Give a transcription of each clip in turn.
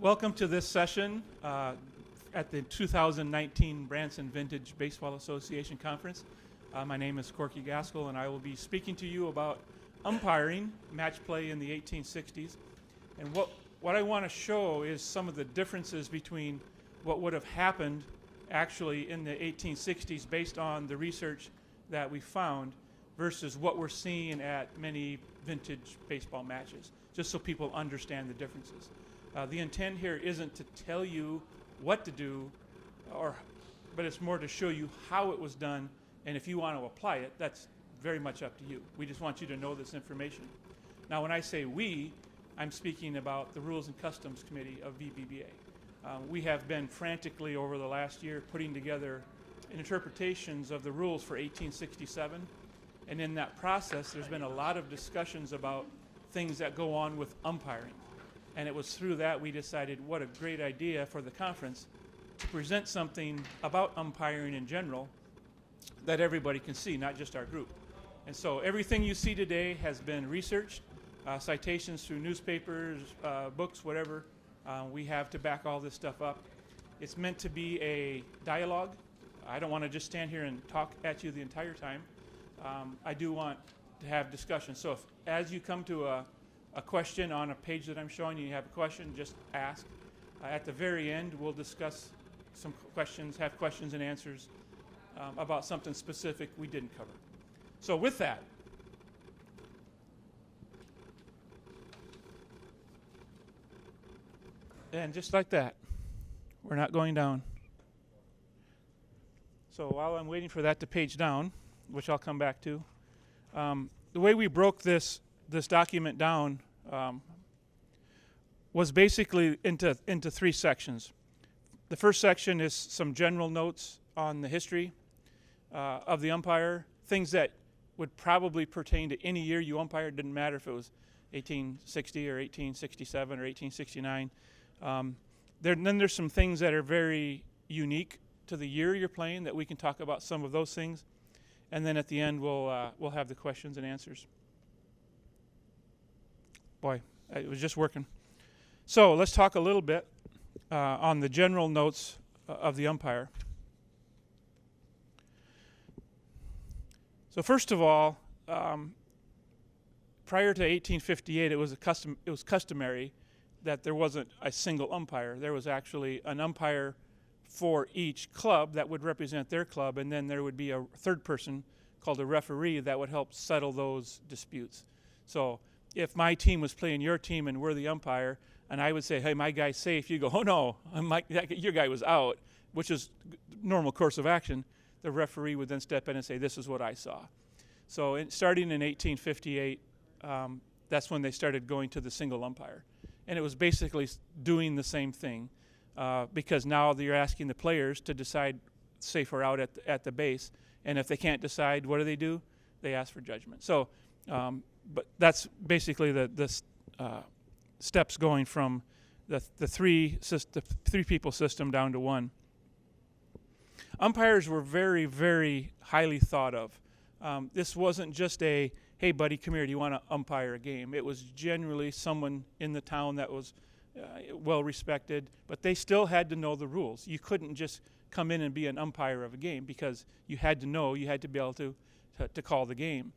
Welcome to this session at the 2019 Branson Vintage Baseball Association Conference. My name is Corky Gaskell, and I will be speaking to you about umpiring, match play in the 1860s. And what I want to show is some of the differences between what would have happened actually in the 1860s based on the research that we found versus what we're seeing at many vintage baseball matches, just so people understand the differences. The intent here isn't to tell you what to do, but it's more to show you how it was done, and if you want to apply it, that's very much up to you. We just want you to know this information. Now, when I say we, I'm speaking about the Rules and Customs Committee of VBBA. We have been frantically over the last year putting together interpretations of the rules for 1867, and in that process, there's been a lot of discussions about things that go on with umpiring. And it was through that we decided what a great idea for the conference to present something about umpiring in general that everybody can see, not just our group. And so everything you see today has been researched, citations through newspapers, books, whatever. We have to back all this stuff up. It's meant to be a dialogue. I don't want to just stand here and talk at you the entire time. I do want to have discussion. So as you come to a question on a page that I'm showing you have a question, just ask. At the very end, we'll discuss some questions, have questions and answers about something specific we didn't cover. So with that, and just like that, we're not going down. So while I'm waiting for that to page down, which I'll come back to, the way we broke this document down was basically into three sections. The first section is some general notes on the history of the umpire, things that would probably pertain to any year you umpired. Didn't matter if it was 1860 or 1867 or 1869. Then there's some things that are very unique to the year you're playing that we can talk about some of those things. And then at the end, we'll have the questions and answers. Boy, it was just working. So let's talk a little bit on the general notes of the umpire. So first of all, prior to 1858, it was customary that there wasn't a single umpire. There was actually an umpire for each club that would represent their club, and then there would be a third person called a referee that would help settle those disputes. So if my team was playing your team and we're the umpire, and I would say, hey, my guy's safe, you go, oh no, your guy was out, which is normal course of action, the referee would then step in and say, this is what I saw. So starting in 1858, that's when they started going to the single umpire. And it was basically doing the same thing. Because now you're asking the players to decide safe or out at the base, and if they can't decide, what do? They ask for judgment. So, but that's basically the steps going from the three people system down to one. Umpires were very, very highly thought of. This wasn't just a, hey buddy, come here, do you want to umpire a game? It was generally someone in the town that was well respected, but they still had to know the rules. You couldn't just come in and be an umpire of a game because you had to know, you had to be able to call the game.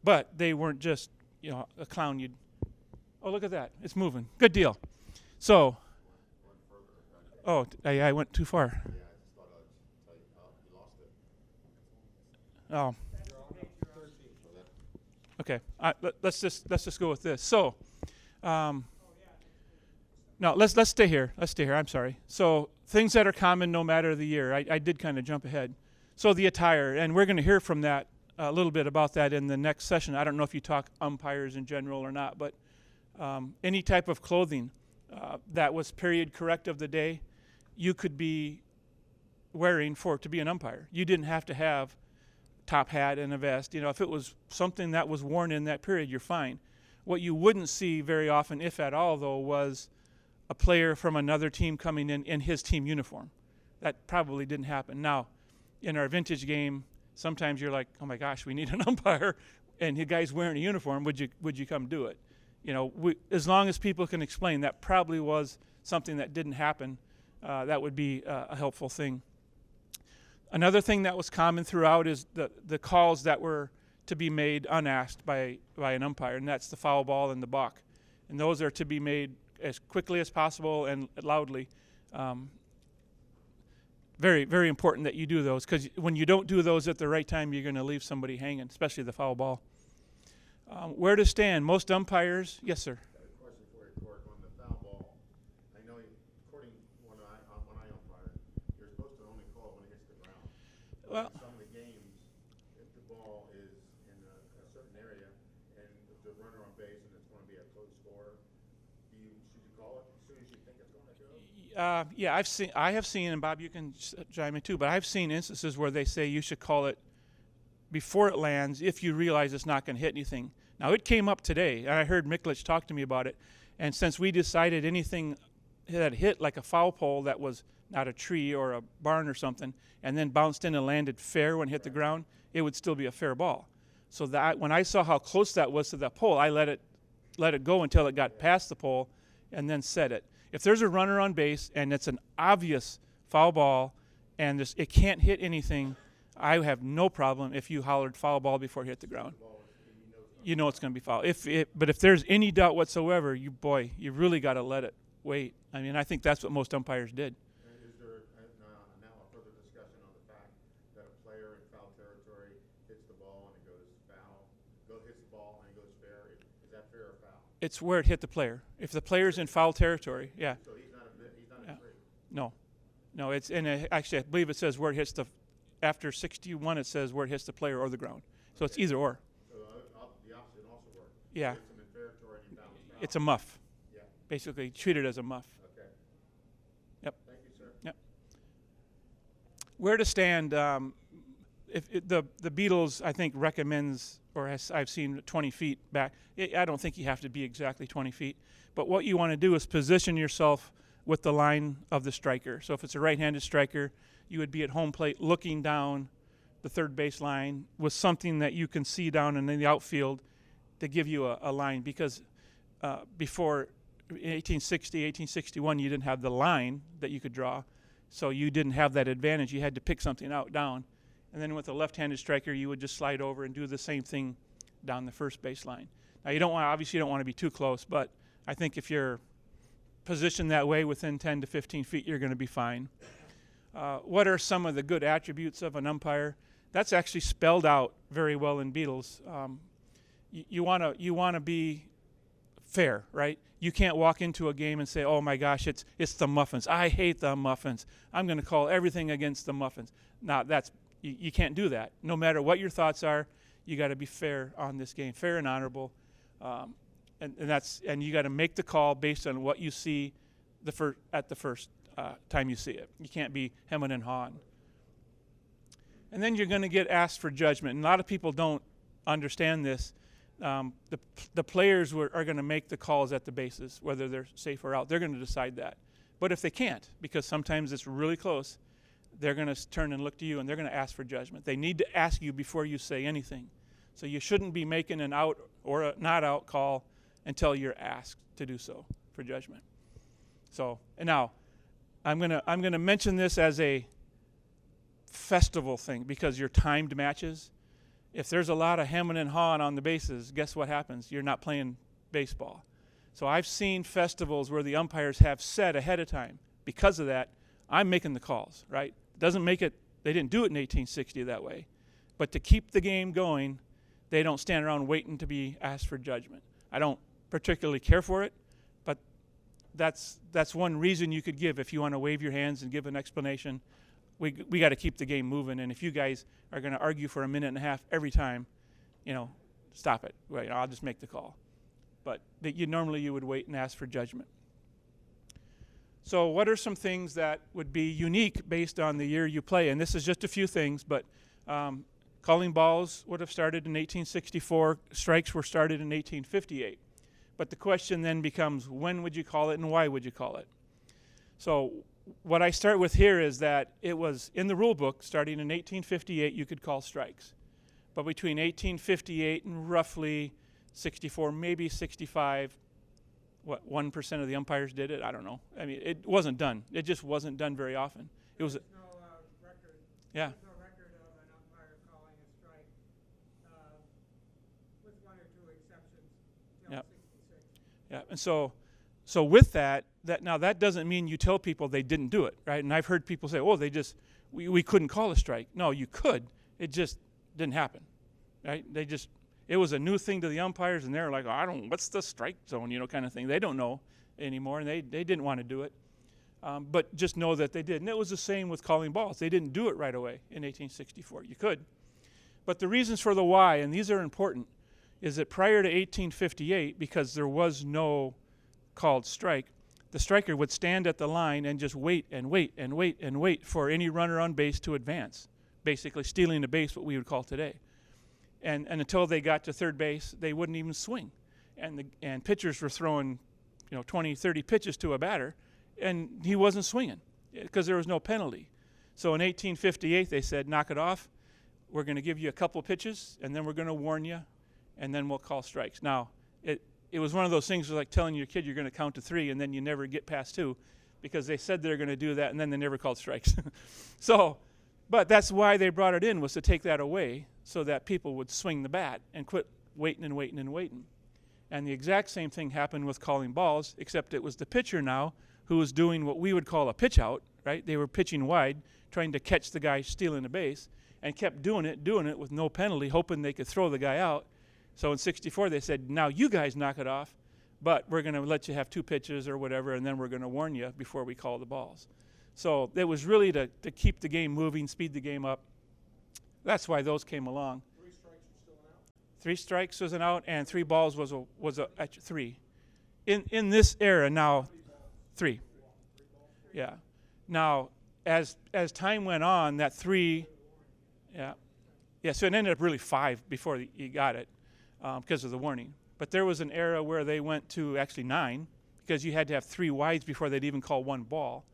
But they weren't just, a clown. Oh, look at that, it's moving. Good deal. So, I went too far. Oh. Okay, let's just go with this. So, no, let's stay here. I'm sorry. So things that are common no matter the year. I did kind of jump ahead. So the attire, and we're going to hear from that a little bit about that in the next session. I don't know if you talk umpires in general or not, but any type of clothing that was period correct of the day, you could be wearing to be an umpire. You didn't have to have top hat and a vest. If it was something that was worn in that period, you're fine. What you wouldn't see very often, if at all, though, was a player from another team coming in his team uniform. That probably didn't happen. Now, in our vintage game, sometimes you're like, oh my gosh, we need an umpire, and the guy's wearing a uniform. Would you come do it? As long as people can explain, that probably was something that didn't happen, that would be a helpful thing. Another thing that was common throughout is the calls that were to be made unasked by an umpire, and that's the foul ball and the balk. And those are to be made as quickly as possible and loudly. Very, very important that you do those, because when you don't do those at the right time, you're going to leave somebody hanging, especially the foul ball. Where to stand? Most umpires, yes, sir. I have a question for you, Cork, on the foul ball. I know, according when I umpire, you're supposed to only call when it hits the ground. Well, in some of the games, if the ball is in a certain area and the runner on base and it's going to be a close score, should you call it as soon as you think it's going to go? Yeah, I have seen, and Bob, you can chime in too, but I've seen instances where they say you should call it before it lands if you realize it's not going to hit anything. Now, it came up today, and I heard Miklich talk to me about it, and since we decided anything that hit like a foul pole that was not a tree or a barn or something, and then bounced in and landed fair when it hit the ground, it would still be a fair ball. So that when I saw how close that was to that pole, I let it go until it got past the pole and then set it. If there's a runner on base and it's an obvious foul ball and it can't hit anything, I have no problem if you hollered foul ball before it hit the ground. You know it's going to be foul. But if there's any doubt whatsoever, you really got to let it wait. I mean, I think that's what most umpires did. And is there now a further discussion on the fact that a player in foul territory hits the ball and it goes foul, hits the ball and it goes fair? Is that fair or foul? It's where it hit the player. If the player's in foul territory, yeah. So he's not a free. No, it's actually I believe it says where it hits after 61 it says where it hits the player or the ground. So it's either or. So the opposite also works. Yeah. If it's in territory and you foul, It's a muff. Yeah. Basically treat it as a muff. Okay. Yep. Thank you, sir. Yep. Where to stand? If the Beatles, I think, recommends, or I've seen 20 feet back. I don't think you have to be exactly 20 feet. But what you want to do is position yourself with the line of the striker. So if it's a right-handed striker, you would be at home plate looking down the third base line with something that you can see down in the outfield to give you a line. Because before 1860, 1861, you didn't have the line that you could draw. So you didn't have that advantage. You had to pick something out down. And then with a left-handed striker, you would just slide over and do the same thing down the first base line. Now, you don't want to be too close, but I think if you're positioned that way within 10 to 15 feet, you're going to be fine. What are some of the good attributes of an umpire? That's actually spelled out very well in Beatles. You want to be fair, right? You can't walk into a game and say, "Oh my gosh, it's the Muffins. I hate the Muffins. I'm going to call everything against the Muffins." Now you can't do that. No matter what your thoughts are, you got to be fair on this game, fair and honorable, and you got to make the call based on what you see at the first time you see it. You can't be hemming and hawing. And then you're going to get asked for judgment. And a lot of people don't understand this. The players are going to make the calls at the bases, whether they're safe or out. They're going to decide that. But if they can't, because sometimes it's really close, they're going to turn and look to you, and they're going to ask for judgment. They need to ask you before you say anything. So you shouldn't be making an out or a not out call until you're asked to do so for judgment. So, and now I'm going to mention this as a festival thing because your timed matches. If there's a lot of hemming and hawing on the bases, guess what happens? You're not playing baseball. So I've seen festivals where the umpires have said ahead of time, because of that, I'm making the calls, right? Doesn't make it, they didn't do it in 1860 that way. But to keep the game going, they don't stand around waiting to be asked for judgment. I don't particularly care for it, but that's one reason you could give if you want to wave your hands and give an explanation. We got to keep the game moving, and if you guys are going to argue for a minute and a half every time, stop it. Well, I'll just make the call. But normally you would wait and ask for judgment. So what are some things that would be unique based on the year you play? And this is just a few things, but calling balls would have started in 1864. Strikes were started in 1858. But the question then becomes, when would you call it and why would you call it? So what I start with here is that it was in the rule book, starting in 1858, you could call strikes. But between 1858 and roughly 64, maybe 65, what, 1% of the umpires did it? I don't know. I mean, it wasn't done. It just wasn't done very often. It was, There's no record. yeah. There's no record of an umpire calling a strike, with one or two exceptions till Yep. 66. Yeah, and so with that now that doesn't mean you tell people they didn't do it, right? And I've heard people say, "Oh, we couldn't call a strike." No, you could. It just didn't happen, right? It was a new thing to the umpires, and they're like, what's the strike zone, kind of thing. They don't know anymore, and they didn't want to do it. But just know that they did. And it was the same with calling balls. They didn't do it right away in 1864. You could. But the reasons for the why, and these are important, is that prior to 1858, because there was no called strike, the striker would stand at the line and just wait and wait and wait and wait for any runner on base to advance, basically stealing the base, what we would call today. And until they got to third base, they wouldn't even swing. And pitchers were throwing 20, 30 pitches to a batter, and he wasn't swinging because there was no penalty. So in 1858, they said, knock it off. We're going to give you a couple pitches, and then we're going to warn you, and then we'll call strikes. Now, it was one of those things like telling your kid you're going to count to 3, and then you never get past 2, because they said they're going to do that, and then they never called strikes. But that's why they brought it in, was to take that away so that people would swing the bat and quit waiting and waiting and waiting. And the exact same thing happened with calling balls, except it was the pitcher now who was doing what we would call a pitch out, right? They were pitching wide, trying to catch the guy stealing the base, and kept doing it with no penalty, hoping they could throw the guy out. So in 64, they said, now you guys knock it off, but we're going to let you have 2 pitches or whatever, and then we're going to warn you before we call the balls. So it was really to keep the game moving, speed the game up. That's why those came along. 3 strikes are still an out? 3 strikes was an out, and 3 balls was a 3. In this era now, 3. Yeah. Now, as time went on, that 3, yeah. So it ended up really 5 before you got it, because of the warning. But there was an era where they went to actually 9, because you had to have 3 wides before they'd even call 1 ball.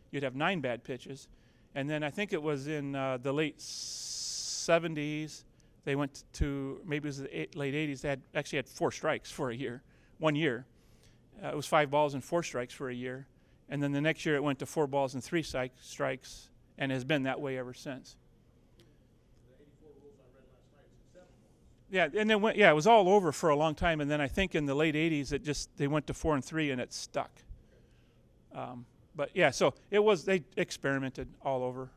You'd have 9 bad pitches. And then I think it was in the late 70s, they went to, maybe it was the late 80s, they actually had 4 strikes for a year, 1 year. It was 5 balls and 4 strikes for a year. And then the next year it went to 4 balls and 3 strikes, and has been that way ever since. The 84 rules I read last night said 7 balls. Yeah, and then it was all over for a long time, and then I think in the late 80s they went to 4 and 3, and it stuck. But yeah, so they experimented all over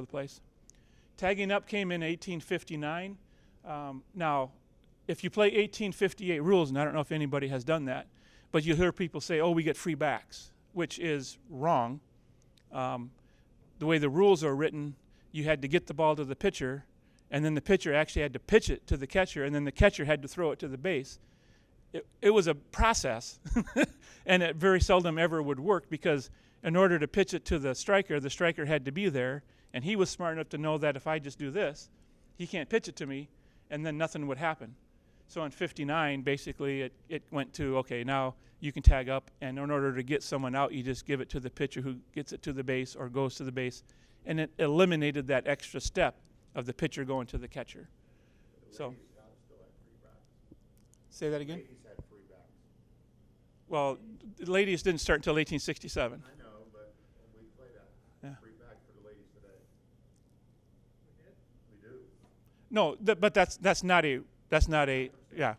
the place. Tagging up came in 1859. Now, if you play 1858 rules, and I don't know if anybody has done that, but you hear people say, "Oh, we get free backs," which is wrong. The way the rules are written, you had to get the ball to the pitcher, and then the pitcher actually had to pitch it to the catcher, and then the catcher had to throw it to the base. It was a process, and it very seldom ever would work, because in order to pitch it to the striker had to be there, and he was smart enough to know that if I just do this, he can't pitch it to me, and then nothing would happen. So in 59, basically, it went to, okay, now you can tag up, and in order to get someone out, you just give it to the pitcher who gets it to the base or goes to the base, and it eliminated that extra step of the pitcher going to the catcher. So, Ladies still had free backs. say that again? Ladies had free backs. Well, the ladies didn't start until 1867. I know, but we play that. Yeah. Free back for the ladies today. We do. No, but that's not a yeah.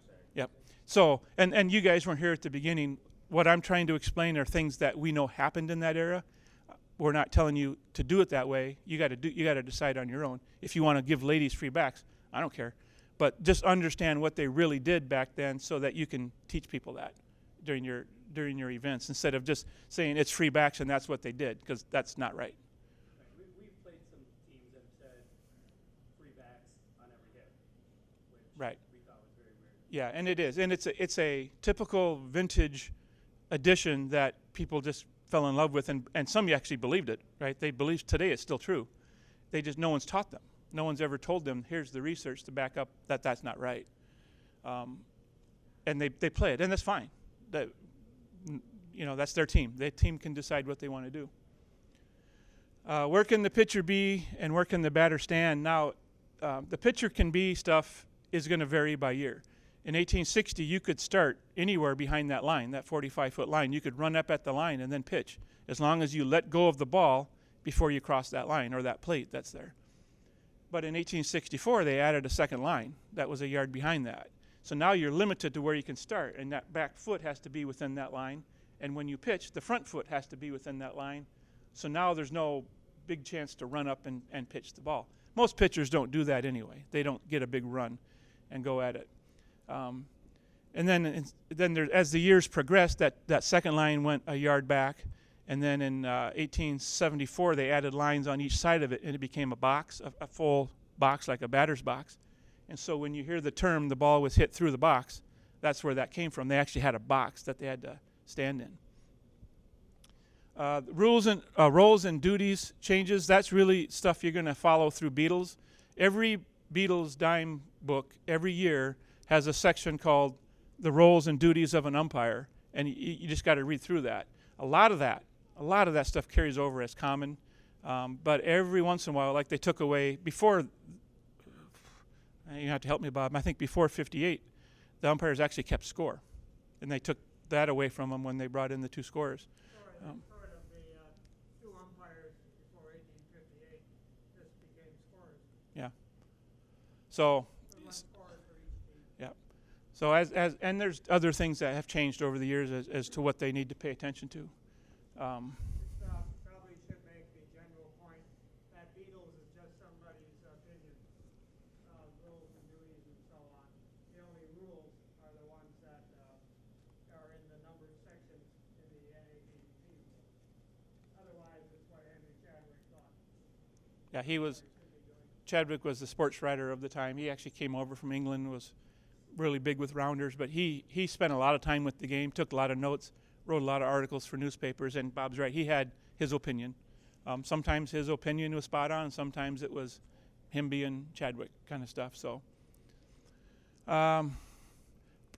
So and you guys weren't here at the beginning. What I'm trying to explain are things that we know happened in that era. We're not telling you to do it that way. You got to decide on your own. If you want to give ladies free backs, I don't care. But just understand what they really did back then, so that you can teach people that during your events, instead of just saying it's free backs and that's what they did, because that's not right. We've played some teams that have said free backs on every hit, which Right. we thought was very weird. Yeah, and it is, and it's a typical vintage addition that people just fell in love with, and some actually believed it, right? They believe today it's still true. No one's taught them. No one's ever told them, here's the research to back up that that's not right. And they play it, and that's fine. That's their team. Their team can decide what they want to do. Where can the pitcher be, and where can the batter stand? Now, the pitcher can be stuff is going to vary by year. In 1860, you could start anywhere behind that line, that 45-foot line. You could run up at the line and then pitch, as long as you let go of the ball before you cross that line or that plate that's there. But in 1864, they added a second line that was a yard behind that. So now you're limited to where you can start, and that back foot has to be within that line. And when you pitch, the front foot has to be within that line. So now there's no big chance to run up and pitch the ball. Most pitchers don't do that anyway. They don't get a big run and go at it. And then as the years progressed, that second line went a yard back. And then in 1874, they added lines on each side of it, and it became a box, a full box, like a batter's box. And so when you hear the term, the ball was hit through the box, that's where that came from. They actually had a box that they had to stand in. Rules and roles and duties changes, that's really stuff you're going to follow through Beatles. Every Beatles dime book every year has a section called the roles and duties of an umpire, and you just got to read through that. A lot of that stuff carries over as common, but every once in a while, like they took away before, you have to help me, Bob, I think before 58, the umpires actually kept score, and they took that away from them when they brought in the two scorers. Sort of the two umpires before 1858 just became scorers. Yeah. So One scorer for each team. yeah. So and there's other things that have changed over the years as to what they need to pay attention to. Probably should make the general point that Beatles is just somebody's opinion, rules and duties and so on. The only rules are the ones that are in the numbered sections in the NABP. Otherwise, it's what Henry Chadwick thought. Yeah, Chadwick was the sports writer of the time. He actually came over from England, was really big with rounders, but he spent a lot of time with the game, took a lot of notes, wrote a lot of articles for newspapers, and Bob's right, he had his opinion. Sometimes his opinion was spot on, sometimes it was him being Chadwick kind of stuff. So, and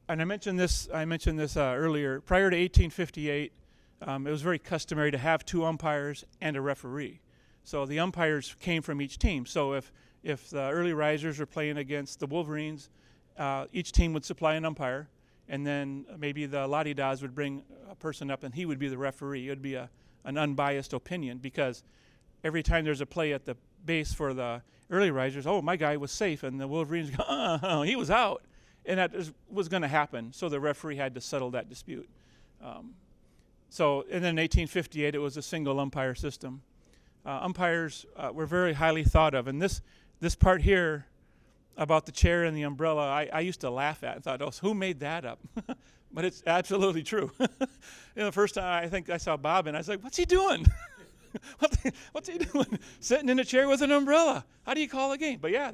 I mentioned this earlier. Prior to 1858, it was very customary to have two umpires and a referee. So the umpires came from each team. So if the early risers were playing against the Wolverines, each team would supply an umpire, and then maybe the La-Di-Das would bring a person up, and he would be the referee. It would be an unbiased opinion, because every time there's a play at the base for the early risers, oh, my guy was safe, and the Wolverines go, oh, he was out. And that was going to happen, so the referee had to settle that dispute. And then in 1858, it was a single umpire system. Umpires were very highly thought of, and this part here about the chair and the umbrella, I used to laugh at and thought, oh, who made that up? But it's absolutely true. The first time I think I saw Bob, and I was like, what's he doing? What's he doing? Sitting in a chair with an umbrella. How do you call a game? But yeah,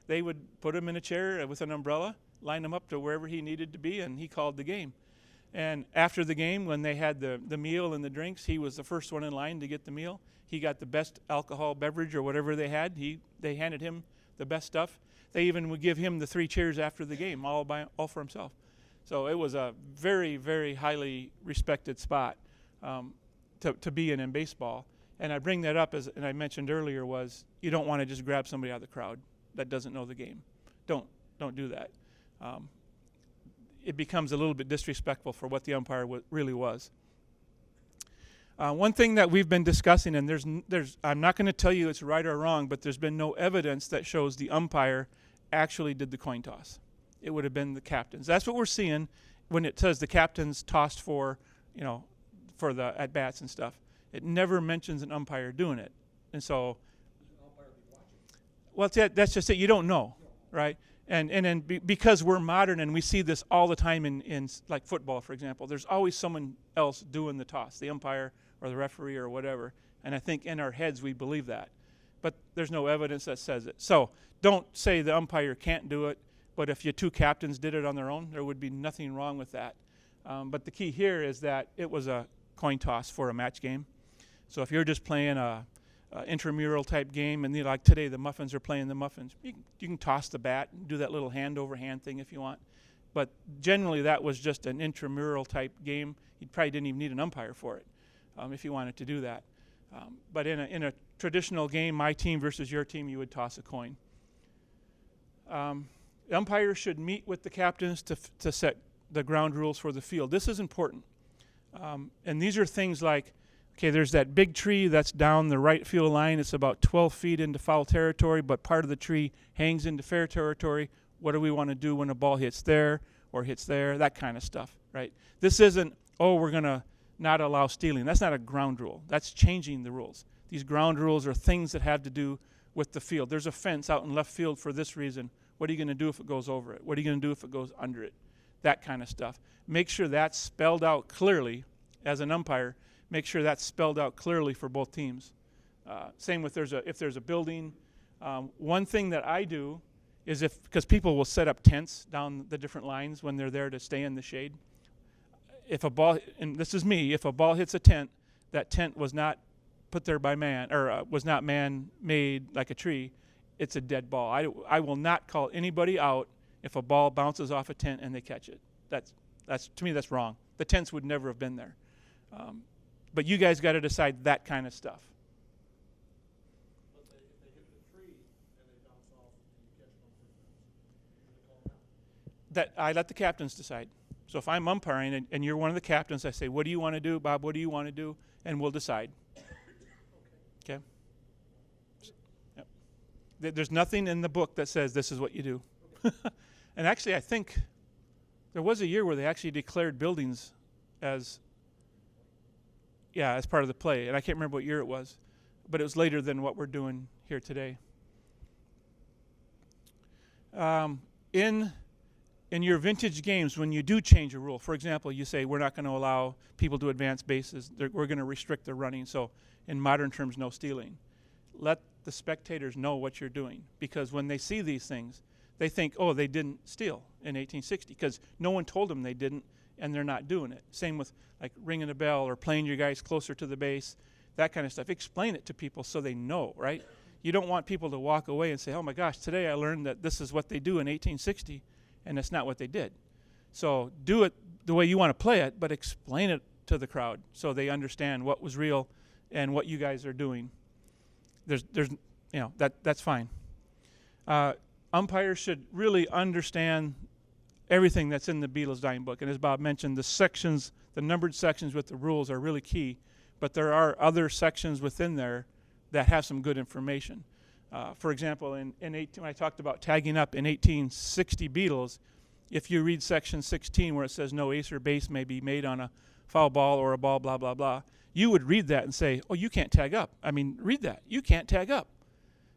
they would put him in a chair with an umbrella, line him up to wherever he needed to be, and he called the game. And after the game, when they had the meal and the drinks, he was the first one in line to get the meal. He got the best alcohol beverage or whatever they had. They handed him the best stuff. They even would give him the 3 cheers after the game, all for himself. So it was a very, very highly respected spot to be in baseball. And I bring that up, and I mentioned earlier, was you don't want to just grab somebody out of the crowd that doesn't know the game. Don't do that. It becomes a little bit disrespectful for what the umpire really was. One thing that we've been discussing, and I'm not going to tell you it's right or wrong, but there's been no evidence that shows the umpire actually did the coin toss. It would have been the captains. That's what we're seeing when it says the captains tossed for the at-bats and stuff. It never mentions an umpire doing it. And so, well, that's just it. You don't know, right? And then because we're modern and we see this all the time in like football, for example, there's always someone else doing the toss, the umpire or the referee or whatever. And I think in our heads we believe that. But there's no evidence that says it. So don't say the umpire can't do it, but if your two captains did it on their own, there would be nothing wrong with that. But the key here is that it was a coin toss for a match game. So if you're just playing a intramural type game, and like today the Muffins are playing the Muffins, you can toss the bat and do that little hand over hand thing if you want. But generally that was just an intramural type game. You probably didn't even need an umpire for it if you wanted to do that. But in a traditional game, my team versus your team, you would toss a coin. umpires should meet with the captains to set the ground rules for the field. This is important. And these are things like, okay, there's that big tree that's down the right field line. It's about 12 feet into foul territory, but part of the tree hangs into fair territory. What do we want to do when a ball hits there or hits there? That kind of stuff, right? This isn't, oh, we're going to not allow stealing. That's not a ground rule. That's changing the rules. These ground rules are things that have to do with the field. There's a fence out in left field for this reason. What are you going to do if it goes over it? What are you going to do if it goes under it? That kind of stuff. Make sure that's spelled out clearly as an umpire. Make sure that's spelled out clearly for both teams. Same with if there's a building. One thing that I do is because people will set up tents down the different lines when they're there to stay in the shade. If a ball, and this is me, if a ball hits a tent, that tent was not put there by man, or was not man-made like a tree, it's a dead ball. I will not call anybody out if a ball bounces off a tent and they catch it. That's to me, that's wrong. The tents would never have been there. But you guys got to decide that kind of stuff. But if they hit the tree and they bounce off and you catch them on free bounce, That I let the captains decide. So if I'm umpiring and you're one of the captains, I say, what do you want to do, Bob? What do you want to do? And we'll decide. Okay? Yep. There's nothing in the book that says this is what you do. And actually, I think there was a year where they actually declared buildings as part of the play. And I can't remember what year it was, but it was later than what we're doing here today. In your vintage games, when you do change a rule, for example, you say we're not going to allow people to advance bases. We're going to restrict the running. So in modern terms, no stealing. Let the spectators know what you're doing, because when they see these things, they think, oh, they didn't steal in 1860 because no one told them they didn't, and they're not doing it. Same with like ringing a bell or playing your guys closer to the base, that kind of stuff. Explain it to people so they know, right? You don't want people to walk away and say, oh my gosh, today I learned that this is what they do in 1860, and it's not what they did. So do it the way you want to play it, but explain it to the crowd so they understand what was real and what you guys are doing. That's fine. Umpires should really understand everything that's in the Beatles Dying Book. And as Bob mentioned, the numbered sections with the rules are really key, but there are other sections within there that have some good information. For example, when I talked about tagging up in 1860 Beatles, if you read section 16 where it says no ace or base may be made on a foul ball or a ball, blah, blah, blah, you would read that and say, oh, you can't tag up. I mean, read that. You can't tag up.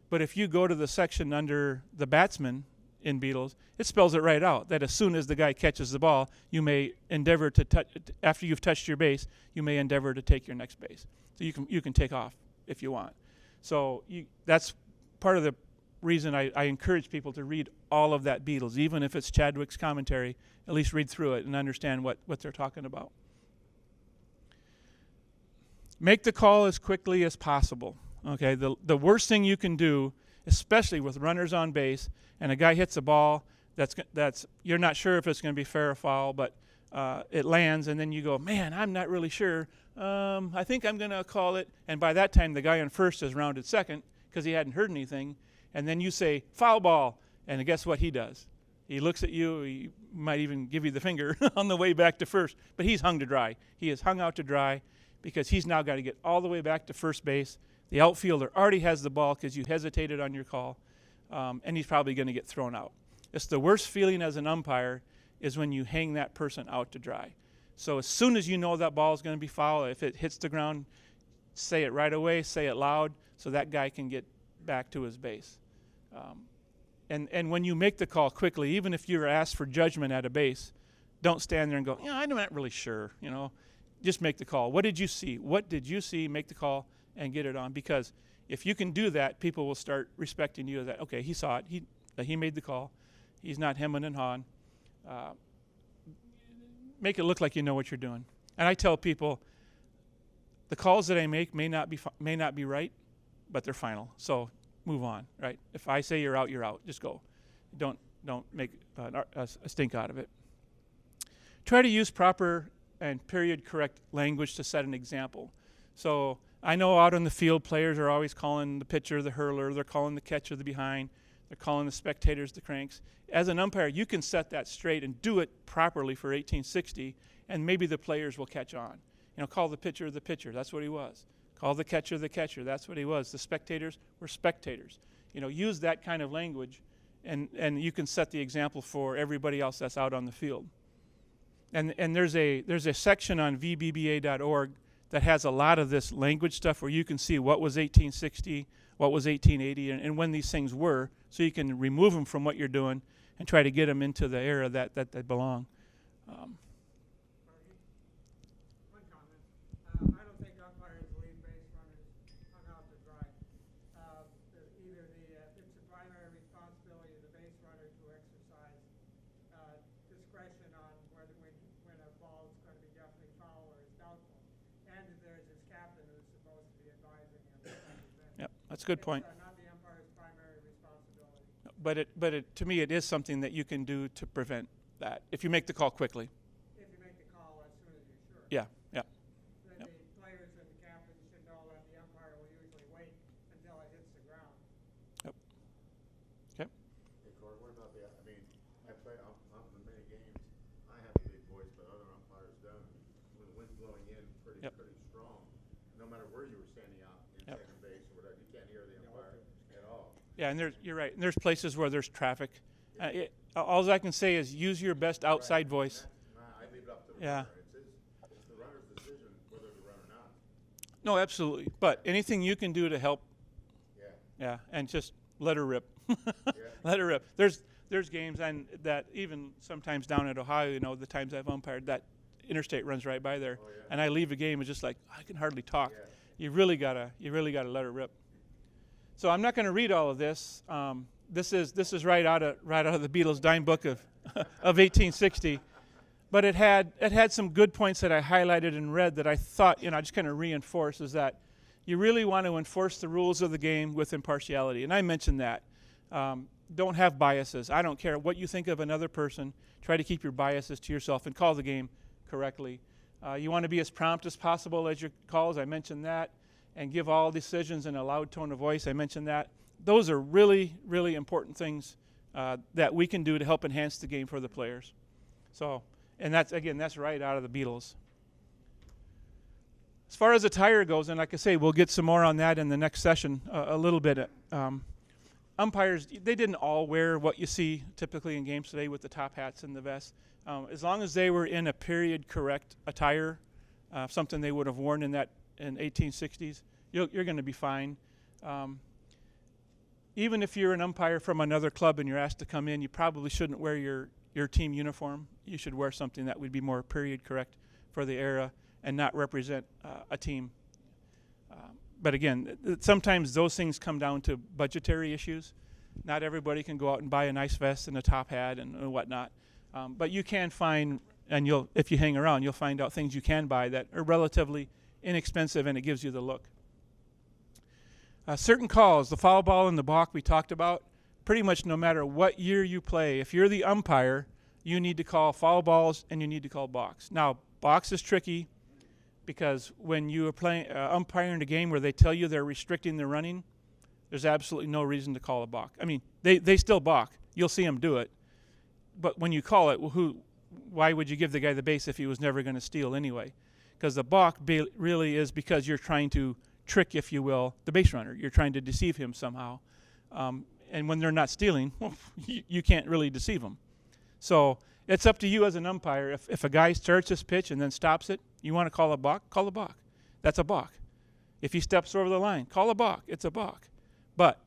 But if you go to the section under the batsman in Beatles, it spells it right out that as soon as the guy catches the ball, you may endeavor to touch, after you've touched your base, you may endeavor to take your next base. So you can take off if you want. So that's part of the reason I encourage people to read all of that Beatles, even if it's Chadwick's commentary, at least read through it and understand what they're talking about. Make the call as quickly as possible. Okay, the worst thing you can do, especially with runners on base, and a guy hits a ball that's you're not sure if it's going to be fair or foul, but it lands, and then you go, man, I'm not really sure. I think I'm going to call it. And by that time, the guy on first has rounded second because he hadn't heard anything. And then you say, foul ball. And guess what he does? He looks at you. He might even give you the finger on the way back to first. But he's hung to dry. He is hung out to dry because he's now got to get all the way back to first base. The outfielder already has the ball because you hesitated on your call. And he's probably going to get thrown out. It's the worst feeling as an umpire is when you hang that person out to dry. So as soon as you know that ball is going to be foul, if it hits the ground, say it right away, say it loud, so that guy can get back to his base. And when you make the call quickly, even if you're asked for judgment at a base, don't stand there and go, I'm not really sure. Just make the call. What did you see? What did you see? Make the call and get it on. Because if you can do that, people will start respecting you. That okay, he saw it. He made the call. He's not hemming and hawing. Make it look like you know what you're doing. And I tell people, the calls that I make may not be right, but they're final. So move on, right? If I say you're out, you're out. Just go. Don't make a stink out of it. Try to use proper and period correct language to set an example. So I know out on the field, players are always calling the pitcher the hurler. They're calling the catcher the behind. They're calling the spectators the cranks. As an umpire, you can set that straight and do it properly for 1860, and maybe the players will catch on. Call the pitcher the pitcher. That's what he was. Call the catcher the catcher. That's what he was. The spectators were spectators. Use that kind of language, and you can set the example for everybody else that's out on the field. And there's a section on VBBA.org that has a lot of this language stuff where you can see what was 1860, what was 1880, and when these things were, so you can remove them from what you're doing and try to get them into the era that they belong. One comment. I don't think umpires leave base runners hung out to dry. It's the primary responsibility of the base runner to exercise discretion on when a ball is going to be definitely foul or is doubtful. And there's his captain who's supposed to be advising him. Yep, that's a good point. It's not the umpire's primary responsibility. But to me, it is something that you can do to prevent that if you make the call quickly. If you make the call as soon as you're sure. Yeah. The players and the captain should know that the umpire will usually wait until it hits the ground. Yep. Okay. Hey, Corey, what about I play in many games. I have a big voice, but other umpires don't. When the wind's blowing in pretty strong, no matter where you were standing out in second base or whatever, you can't hear the umpire at all. Yeah, and you're right. And there's places where there's traffic. All I can say is use your best outside voice. I leave it up to the Yeah. runner. It's the runner's decision whether to run or not. No, absolutely. But anything you can do to help, Yeah. and just let her rip. Let her rip. There's games and that even sometimes down at Ohio, the times I've umpired, that interstate runs right by there, and I leave a game, it's just like I can hardly talk. Yeah. You really gotta let her rip. So I'm not going to read all of this. This is right out of the Beatles' dime book of 1860, but it had some good points that I highlighted and read that I thought just kind of reinforces that you really want to enforce the rules of the game with impartiality, and I mentioned that. Don't have biases. I don't care what you think of another person. Try to keep your biases to yourself and call the game correctly. You want to be as prompt as possible as your calls. I mentioned that. And give all decisions in a loud tone of voice. I mentioned that. Those are really, really important things that we can do to help enhance the game for the players. So, and that's right out of the Beatles. As far as attire goes, and like I say, we'll get some more on that in the next session a little bit. Umpires, they didn't all wear what you see typically in games today with the top hats and the vests. As long as they were in a period correct attire, something they would have worn in 1860s, you're going to be fine. Even if you're an umpire from another club and you're asked to come in, you probably shouldn't wear your team uniform. You should wear something that would be more period correct for the era and not represent a team. But again, sometimes those things come down to budgetary issues. Not everybody can go out and buy a nice vest and a top hat and whatnot. But you can find, and if you hang around, you'll find out things you can buy that are relatively inexpensive, and it gives you the look. Certain calls, the foul ball and the balk we talked about, pretty much no matter what year you play, if you're the umpire, you need to call foul balls and you need to call balks. Now, balks is tricky because when you are playing umpiring a game where they tell you they're restricting the running, there's absolutely no reason to call a balk. I mean, they still balk. You'll see them do it. But when you call it, why would you give the guy the base if he was never going to steal anyway? Because the balk really is because you're trying to trick, if you will, the base runner. You're trying to deceive him somehow. And when they're not stealing, you can't really deceive them. So it's up to you as an umpire. If a guy starts his pitch and then stops it, you want to call a balk? Call a balk. That's a balk. If he steps over the line, call a balk. It's a balk. But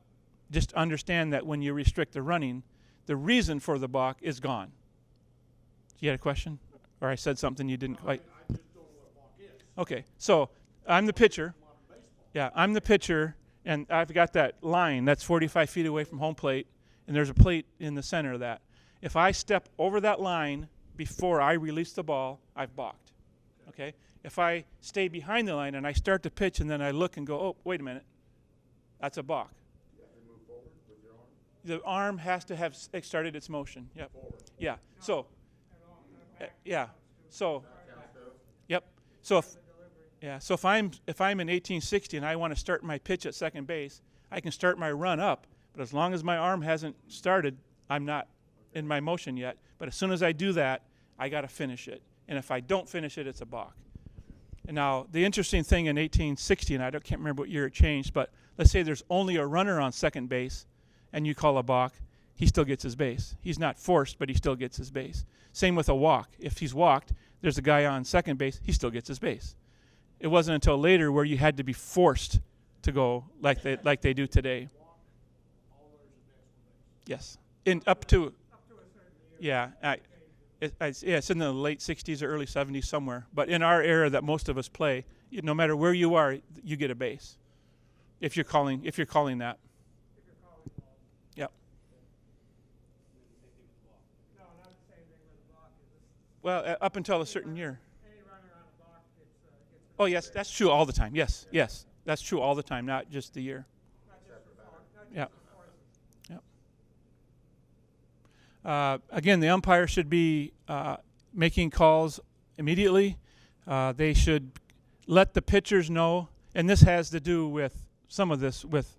just understand that when you restrict the running, the reason for the balk is gone. You had a question? Or I said something you didn't quite... Okay, so I'm the pitcher. Yeah, I'm the pitcher, and I've got that line that's 45 feet away from home plate, and there's a plate in the center of that. If I step over that line before I release the ball, I've balked. Okay? If I stay behind the line and I start to pitch and then I look and go, oh, wait a minute, that's a balk. You have to move forward with your arm? The arm has to have started its motion. Yep. Forward. Yeah. So, yeah. So, yep. So if I'm in 1860 and I want to start my pitch at second base, I can start my run up, But as long as my arm hasn't started, I'm not in my motion yet. But as soon as I do that, I got to finish it. And if I don't finish it, it's a balk. And now, the interesting thing in 1860, and I can't remember what year it changed, but let's say there's only a runner on second base, and you call a balk, he still gets his base. He's not forced, but he still gets his base. Same with a walk. If he's walked, there's a guy on second base, he still gets his base. It wasn't until later where you had to be forced to go like they do today. Yes, up to a certain year. Yeah, it's in the late 60s or early 70s somewhere. But in our era that most of us play, no matter where you are, you get a base. If you're calling that. Yep. No, not the same thing with the balk. Well, up until a certain year. Any runner on a balk gets Oh yes, that's true all the time. Yes, that's true all the time, not just the year. not just for balk, not just Yeah. for forces. Again, the umpire should be making calls immediately. They should let the pitchers know, and this has to do with some of this with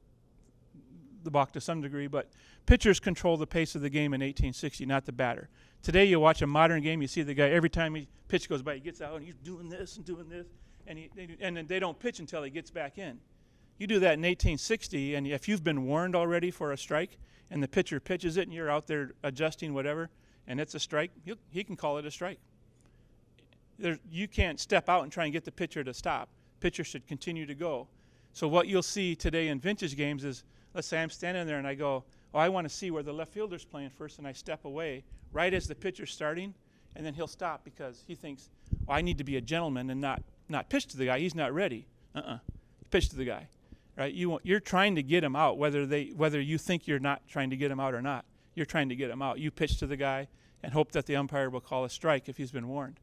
the balk to some degree, but pitchers control the pace of the game in 1860, not the batter. Today, you watch a modern game, you see the guy, every time he pitch goes by, he gets out and he's doing this, and then they don't pitch until he gets back in. You do that in 1860, and if you've been warned already for a strike, and the pitcher pitches it, and you're out there adjusting whatever, and it's a strike, he can call it a strike. You can't step out and try and get the pitcher to stop. Pitcher should continue to go. So what you'll see today in vintage games is, let's say I'm standing there and I go, oh, I want to see where the left fielder's playing first, and I step away right as the pitcher's starting, and then he'll stop because he thinks, oh, I need to be a gentleman and not pitch to the guy. He's not ready. Pitch to the guy. Right? You're trying to get him out, whether you think you're not trying to get him out or not. You're trying to get him out. You pitch to the guy and hope that the umpire will call a strike if he's been warned.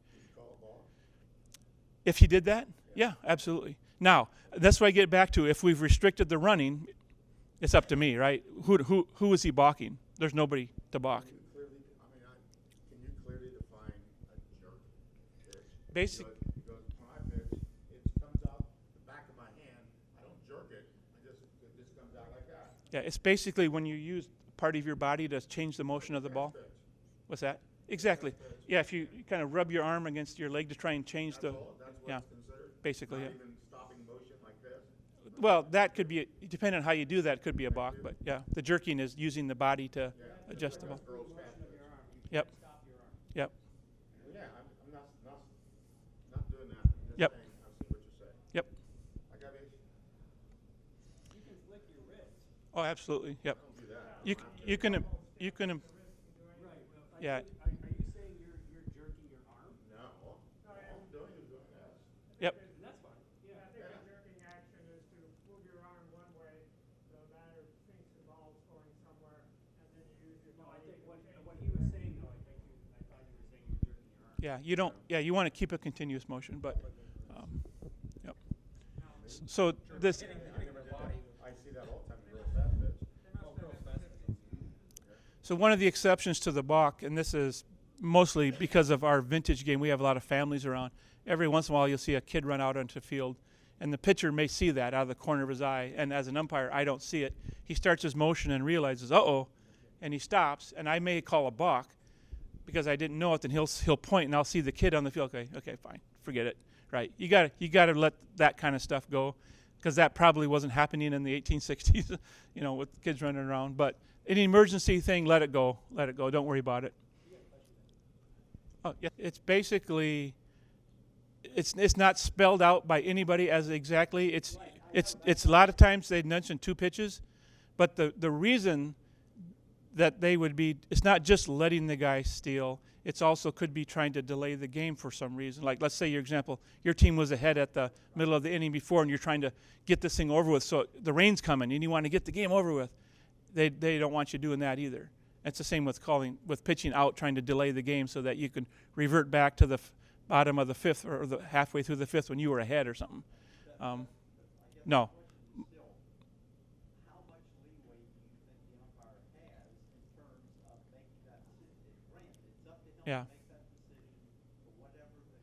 If he did that, yeah, absolutely. Now, that's why I get back to, if we've restricted the running, it's up to me, right? Who is he balking? There's nobody to balk. Can you clearly define a jerk pitch? Basic. Because when I pitch, it comes out the back of my hand. I don't jerk it. It just comes out like that. Yeah, it's basically when you use part of your body to change the motion of the ball. What's that? Exactly. Yeah, if you kind of rub your arm against your leg to try and change That's what's considered? basically, Not yeah. even stopping motion like this? Well, that could be, depending on how you do that, could be a balk, but yeah, the jerking is using the body to adjust the ball. Girls can't do it. Yep. Yep. Yeah, I'm not doing that. I'm just Yep. saying, I see what you're saying. Yep. I got it. You can flick your wrist. Oh, absolutely. Yep. Don't do that. You can Right. Well, yeah. Are you saying you're jerking your arm? No. All I'm doing is doing this. Yep. That's fine. Yeah, I think the jerking action is to move your arm one way, the batter thinks the ball's going somewhere, and then you use your No, I body think to what change he was direction. saying, though, I thought you were saying you're jerking your arm. Yeah, you don't. Yeah, you want to keep a continuous motion, but yep. So this. I see that all the time in girls fast pitch. So one of the exceptions to the balk, and this is mostly because of our vintage game, we have a lot of families around. Every once in a while you'll see a kid run out onto the field, and the pitcher may see that out of the corner of his eye, and as an umpire, I don't see it. He starts his motion and realizes, uh-oh, and he stops, and I may call a balk because I didn't know it, then he'll point, and I'll see the kid on the field. Okay, fine, forget it. Right? You got to let that kind of stuff go, because that probably wasn't happening in the 1860s, with kids running around. But any emergency thing, let it go. Let it go. Don't worry about it. Oh, yeah. It's basically, it's not spelled out by anybody as exactly. It's a lot of times they mention two pitches, but the reason that they would be, it's not just letting the guy steal. It's also could be trying to delay the game for some reason. Like, let's say, your team was ahead at the middle of the inning before, and you're trying to get this thing over with. So the rain's coming, and you want to get the game over with. They don't want you doing that either. It's the same with pitching out, trying to delay the game so that you can revert back to the bottom of the fifth or the halfway through the fifth when you were ahead or something. No. How much leeway do you think the umpire has in terms of making that decision? Granted, it's up to him Yeah. to make that decision for whatever the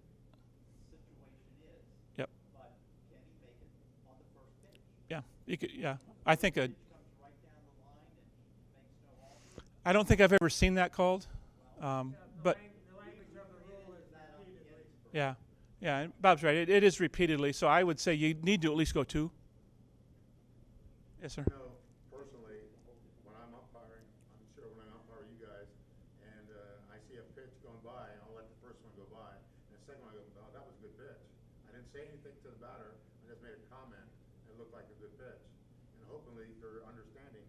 situation is. Yep. But can he make it on the first pitch? Yeah. You could. Yeah. I think Pitch comes right down the line and I don't think I've ever seen that called, but The language of the rule is repeatedly. yeah, and Bob's right. It is repeatedly, so I would say you need to at least go 2. Yes, sir. You know, personally, when I'm umpiring, I'm sure when I umpire you guys, and I see a pitch going by, I'll let the first one go by, and the second one I go, oh, that was a good pitch. I didn't say anything to the batter, I just made a comment, and it looked like a good pitch. And hopefully, for understanding,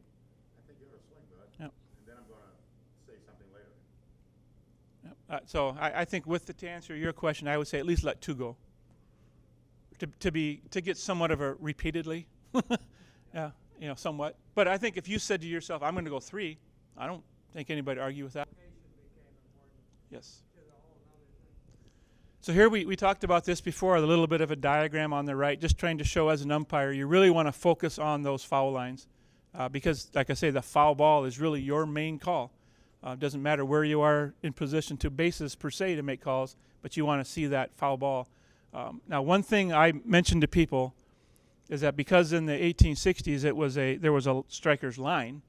I think you ought to swing, bud. Yep. And then I'm gonna say something later. Yep. So I think to answer your question, I would say at least let 2 go. To get somewhat of a repeatedly, yeah, somewhat. But I think if you said to yourself, I'm going to go 3, I don't think anybody would argue with that. Location became important Yes. to the whole other thing. So here we talked about this before, a little bit of a diagram on the right, just trying to show as an umpire, you really want to focus on those foul lines because, like I say, the foul ball is really your main call. It doesn't matter where you are in position to bases per se to make calls, but you want to see that foul ball. Now, one thing I mentioned to people is that because in the 1860s there was a striker's line,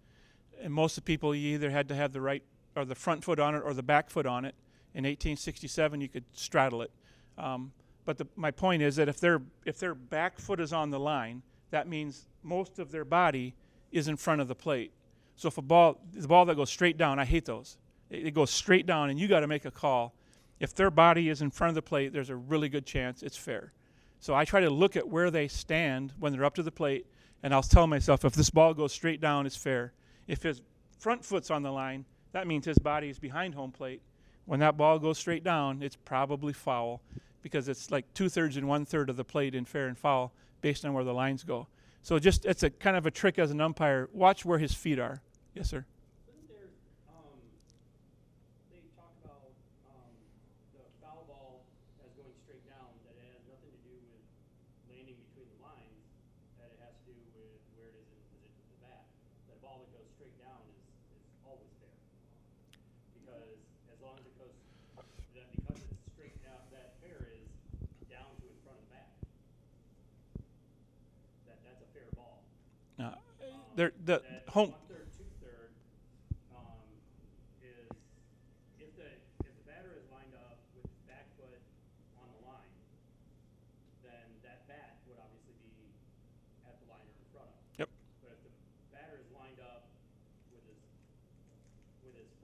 and most of the people you either had to have the right or the front foot on it or the back foot on it. In 1867, you could straddle it. But my point is that if their back foot is on the line, that means most of their body is in front of the plate. So if the ball that goes straight down, I hate those. It goes straight down, and you got to make a call. If their body is in front of the plate, there's a really good chance it's fair. So I try to look at where they stand when they're up to the plate, and I'll tell myself, if this ball goes straight down, it's fair. If his front foot's on the line, that means his body is behind home plate. When that ball goes straight down, it's probably foul because it's like 2/3 and 1/3 of the plate in fair and foul based on where the lines go. So it's a kind of a trick as an umpire. Watch where his feet are. Yes, sir. Wasn't there, they talk about the foul ball as going straight down, that it has nothing to do with landing between the lines, that it has to do with where it is in the position of the bat. That ball that goes straight down is always fair. Because as long as it goes, because it's straight down, that fair is down to in front of the bat. That's a fair ball. The That home. 1/3, 2/3 is if the batter is lined up with his back foot on the line, then that bat would obviously be at the line or in front of him. Yep. But if the batter is lined up with his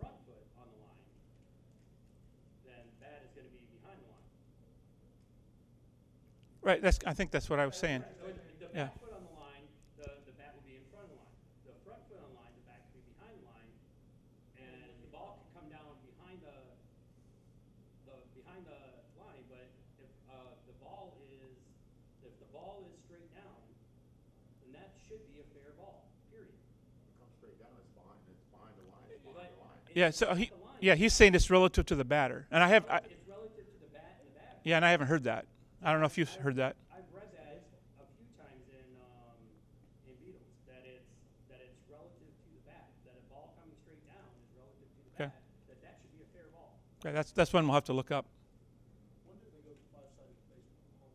front foot on the line, then bat is going to be behind the line. Right. I think that's what I was saying. So the Yeah. back foot on the line, the bat would be in front of the line. The front foot on the line, the bat could be behind the line, and the ball could come down behind the line. But if the ball is straight down, then that should be a fair ball. Period. It comes straight down, it's behind the line, it's behind But the line. Yeah. So it's the line. he's saying it's relative to the batter, and It's relative to the bat and the batter. and I haven't heard that. I don't know if you've heard that. I've read that a few times in Beatles, that it's relative to the bat, that a ball coming straight down is relative to the Okay. bat, that should be a fair ball. Okay, that's one we'll have to look up. When did they go to five-sided baseball?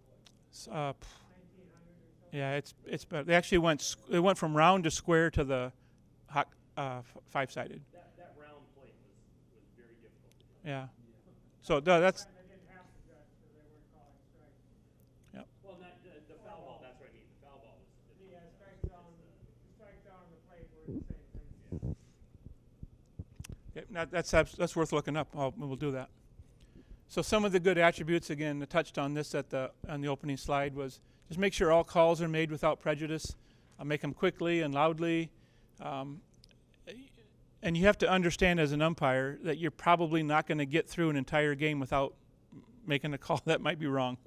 S- 1900 or so. Yeah, it's better. They actually went from round to square to the hot 5-sided. That round plate was very difficult to do. Yeah. So that's They didn't have to judge, so they weren't calling strikes. Well, not the foul ball, that's what I mean, the foul ball was. The strike zone and the plate were the same thing. okay, now that's worth looking up. We'll do that. So some of the good attributes, again, I touched on this on the opening slide, was just make sure all calls are made without prejudice. Make them quickly and loudly. And you have to understand as an umpire that you're probably not going to get through an entire game without making a call that might be wrong.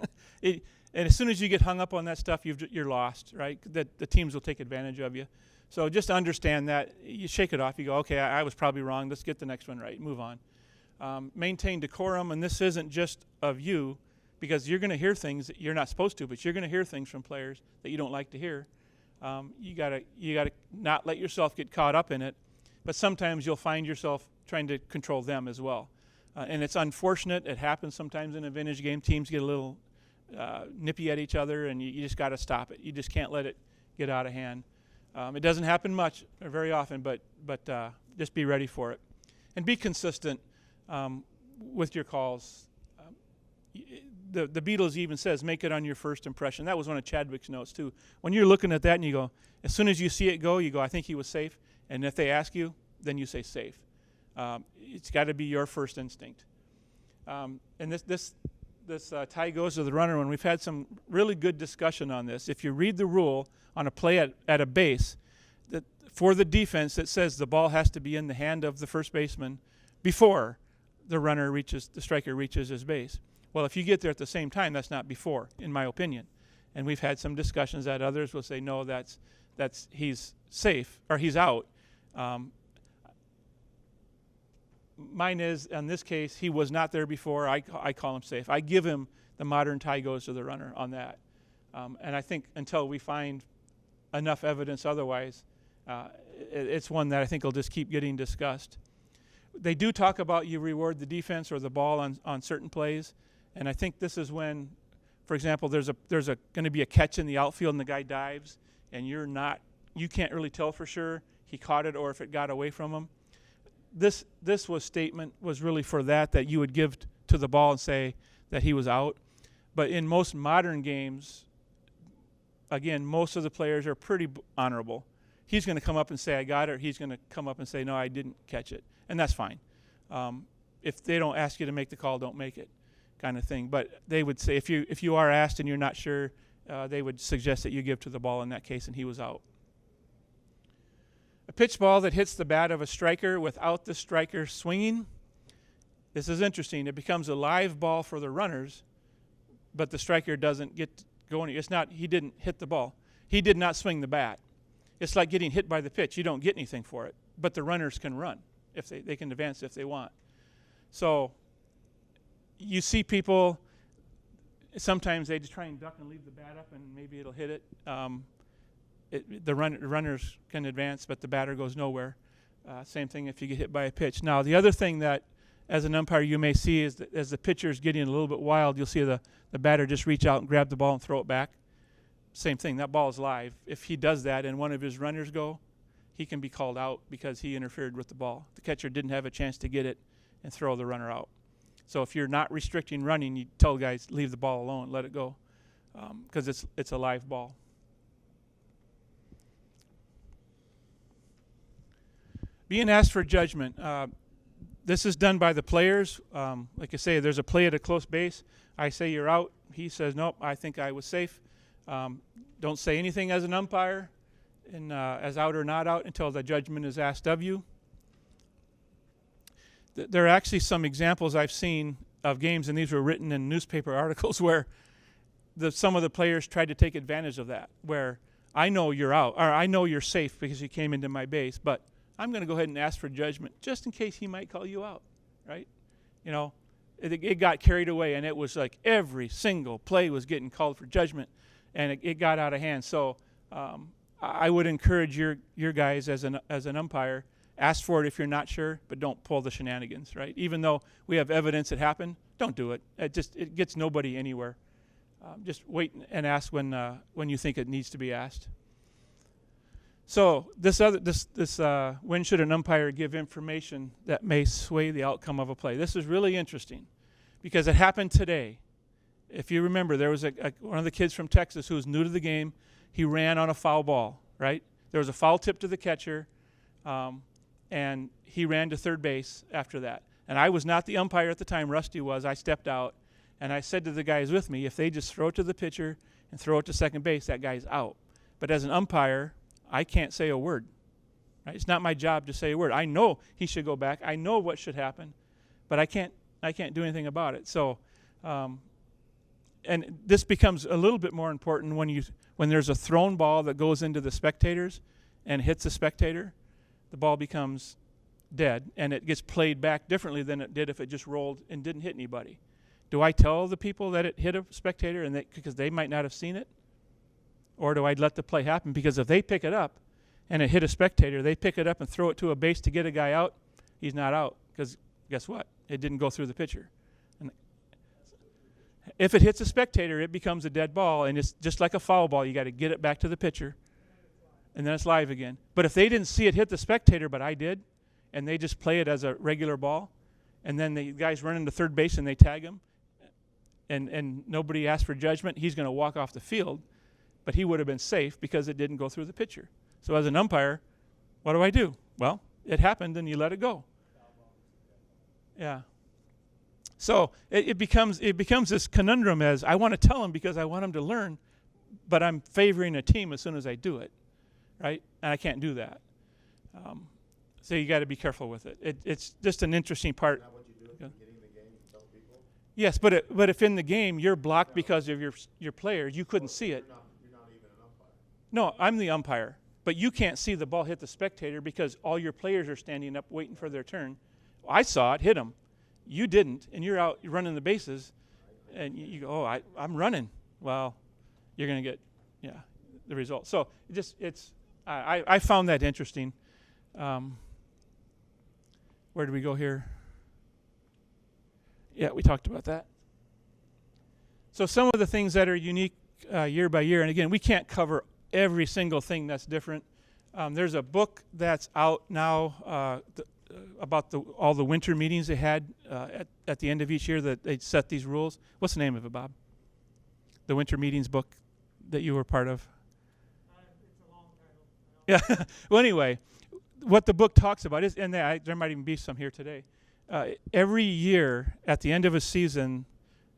And as soon as you get hung up on that stuff, you're lost, right? That the teams will take advantage of you. So just understand that. You shake it off. You go, okay, I was probably wrong. Let's get the next one right. Move on. Maintain decorum, and this isn't just of you, because you're going to hear things that you're not supposed to, but you're going to hear things from players that you don't like to hear. You gotta not let yourself get caught up in it. But sometimes you'll find yourself trying to control them as well. And it's unfortunate. It happens sometimes in a vintage game. Teams get a little nippy at each other, and you just got to stop it. You just can't let it get out of hand. It doesn't happen much or very often, but just be ready for it. And be consistent with your calls. The Beatles even says, make it on your first impression. That was one of Chadwick's notes, too. When you're looking at that and you go, as soon as you see it go, you go, I think he was safe. And if they ask you, then you say safe. It's got to be your first instinct. And this tie goes to the runner when we've had some really good discussion on this. If you read the rule on a play at a base, that for the defense, it says the ball has to be in the hand of the first baseman before the striker reaches his base. Well, if you get there at the same time, that's not before, in my opinion. And we've had some discussions that others will say, no, that's he's safe, or he's out. Mine is, in this case, he was not there before. I call him safe. I give him the modern tie goes to the runner on that. And I think until we find enough evidence otherwise, it's one that I think will just keep getting discussed. They do talk about you reward the defense or the ball on certain plays. And I think this is when, for example, there's going to be a catch in the outfield and the guy dives, and you can't really tell for sure he caught it or if it got away from him. This statement was really for that you would give to the ball and say that he was out. But in most modern games, again, most of the players are pretty honorable. He's going to come up and say, I got it, or he's going to come up and say, no, I didn't catch it. And that's fine. If they don't ask you to make the call, don't make it, kind of thing. But they would say, if you are asked and you're not sure, they would suggest that you give to the ball in that case, and he was out. A pitch ball that hits the bat of a striker without the striker swinging. This is interesting. It becomes a live ball for the runners, but the striker doesn't get going. It's not, he didn't hit the ball. He did not swing the bat. It's like getting hit by the pitch. You don't get anything for it, but the runners can run if they can advance if they want. So you see people, sometimes they just try and duck and leave the bat up and maybe it'll hit it. The runners can advance, but the batter goes nowhere. Same thing if you get hit by a pitch. Now, the other thing that, as an umpire, you may see is that as the pitcher is getting a little bit wild, you'll see the batter just reach out and grab the ball and throw it back. Same thing, that ball is live. If he does that and one of his runners go, he can be called out because he interfered with the ball. The catcher didn't have a chance to get it and throw the runner out. So if you're not restricting running, you tell guys, leave the ball alone, let it go, because it's a live ball. Being asked for judgment. This is done by the players. Like I say, there's a play at a close base. I say you're out. He says, nope, I think I was safe. Don't say anything as an umpire, and as out or not out, until the judgment is asked of you. There are actually some examples I've seen of games, and these were written in newspaper articles, where some of the players tried to take advantage of that, where I know you're out, or I know you're safe because you came into my base, but I'm going to go ahead and ask for judgment just in case he might call you out, right? You know, it got carried away, and it was like every single play was getting called for judgment, and it got out of hand. So I would encourage your guys as an umpire, ask for it if you're not sure, but don't pull the shenanigans, right? Even though we have evidence it happened, don't do it. It gets nobody anywhere. Just wait and ask when you think it needs to be asked. So when should an umpire give information that may sway the outcome of a play? This is really interesting because it happened today. If you remember, there was one of the kids from Texas who was new to the game. He ran on a foul ball, right? There was a foul tip to the catcher, and he ran to third base after that. And I was not the umpire at the time. Rusty was. I stepped out, and I said to the guys with me, if they just throw it to the pitcher and throw it to second base, that guy's out. But as an umpire, I can't say a word. Right? It's not my job to say a word. I know he should go back. I know what should happen, but I can't do anything about it. So, and this becomes a little bit more important when there's a thrown ball that goes into the spectators and hits a spectator. The ball becomes dead, and it gets played back differently than it did if it just rolled and didn't hit anybody. Do I tell the people that it hit a spectator because they might not have seen it? Or do I let the play happen? Because if they pick it up and it hit a spectator, they pick it up and throw it to a base to get a guy out, he's not out. Because guess what? It didn't go through the pitcher. And if it hits a spectator, it becomes a dead ball, and it's just like a foul ball. You got to get it back to the pitcher. and then it's live again. But if they didn't see it hit the spectator, but I did, and they just play it as a regular ball, and then the guys run into third base and they tag him, and nobody asked for judgment, he's going to walk off the field, but he would have been safe because it didn't go through the pitcher. So as an umpire, what do I do? Well, it happened, and you let it go. Yeah. So it becomes this conundrum as I want to tell them because I want them to learn, but I'm favoring a team as soon as I do it, right? And I can't do that. So you got to be careful with it. It's just an interesting part. Is that what you do at the beginning of the game to tell people? Yes, but if in the game you're blocked because of your player, you couldn't see it. You're not even an umpire. No, I'm the umpire, but you can't see the ball hit the spectator because all your players are standing up waiting for their turn. I saw it hit him. You didn't, and you're out running the bases, and you go, oh, I'm running. Well, you're going to get, the result. So I found that interesting. Where do we go here? Yeah, we talked about that. So some of the things that are unique year by year, and again, we can't cover every single thing that's different. There's a book that's out now about all the winter meetings they had at the end of each year that they set these rules. What's the name of it, Bob? The winter meetings book that you were part of? It's a long title. Yeah. Well, anyway, what the book talks about is, and there might even be some here today. Every year at the end of a season,